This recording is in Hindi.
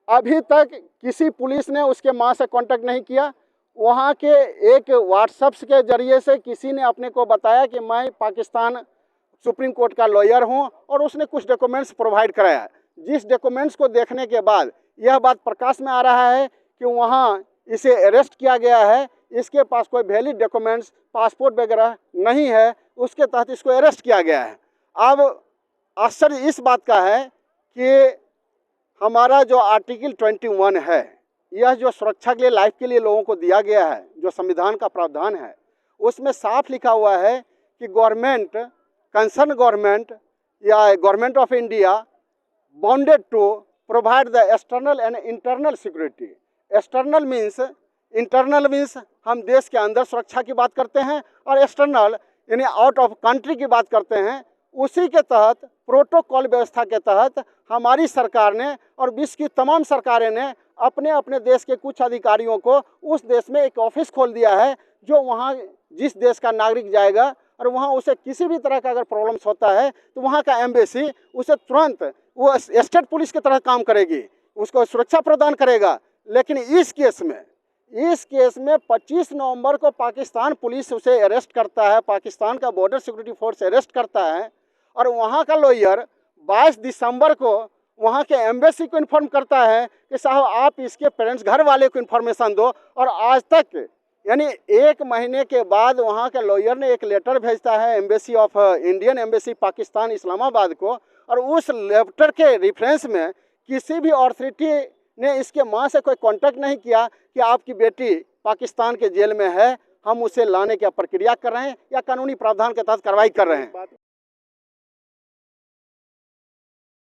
अभी तक किसी पुलिस ने उसके माँ से कांटेक्ट नहीं किया। वहाँ के एक व्हाट्सएप के जरिए से किसी ने अपने को बताया कि मैं पाकिस्तान सुप्रीम कोर्ट का लॉयर हूँ, और उसने कुछ डॉक्यूमेंट्स प्रोवाइड कराया, जिस डॉक्यूमेंट्स को देखने के बाद यह बात प्रकाश में आ रहा है कि वहाँ इसे अरेस्ट किया गया है। इसके पास कोई वैलिड डॉक्यूमेंट्स, पासपोर्ट वगैरह नहीं है, उसके तहत इसको अरेस्ट किया गया है। अब आश्चर्य इस बात का है कि हमारा जो आर्टिकल 21 है, यह जो सुरक्षा के लिए, लाइफ के लिए लोगों को दिया गया है, जो संविधान का प्रावधान है, उसमें साफ लिखा हुआ है कि गवर्नमेंट, कंसर्न गवर्नमेंट या government of India bounded to provide the external and internal security. External means, internal means हम देश के अंदर सुरक्षा की बात करते हैं, और एक्सटर्नल यानी आउट ऑफ कंट्री की बात करते हैं। उसी के तहत, प्रोटोकॉल व्यवस्था के तहत हमारी सरकार ने और विश्व की तमाम सरकारें ने अपने अपने देश के कुछ अधिकारियों को उस देश में एक ऑफिस खोल दिया है, जो वहाँ जिस देश का नागरिक जाएगा और वहाँ उसे किसी भी तरह का अगर प्रॉब्लम्स होता है तो वहाँ का एम्बेसी उसे तुरंत, वो स्टेट पुलिस की तरह काम करेगी, उसको सुरक्षा प्रदान करेगा। लेकिन इस केस में 25 नवंबर को पाकिस्तान पुलिस उसे अरेस्ट करता है, पाकिस्तान का बॉर्डर सिक्योरिटी फोर्स अरेस्ट करता है, और वहाँ का लॉयर 22 दिसंबर को वहाँ के एम्बेसी को इन्फॉर्म करता है कि साहब आप इसके पेरेंट्स, घर वाले को इन्फॉर्मेशन दो। और आज तक, यानी 1 महीने के बाद वहाँ के लॉयर ने एक लेटर भेजता है embassy of Indian embassy Pakistan Islamabad को, और उस लेटर के रेफरेंस में किसी भी अथॉरिटी ने इसके माँ से कोई कांटेक्ट नहीं किया कि आपकी बेटी पाकिस्तान के जेल में है, हम उसे लाने की प्रक्रिया कर रहे हैं या कानूनी प्रावधान के तहत कार्रवाई कर रहे हैं।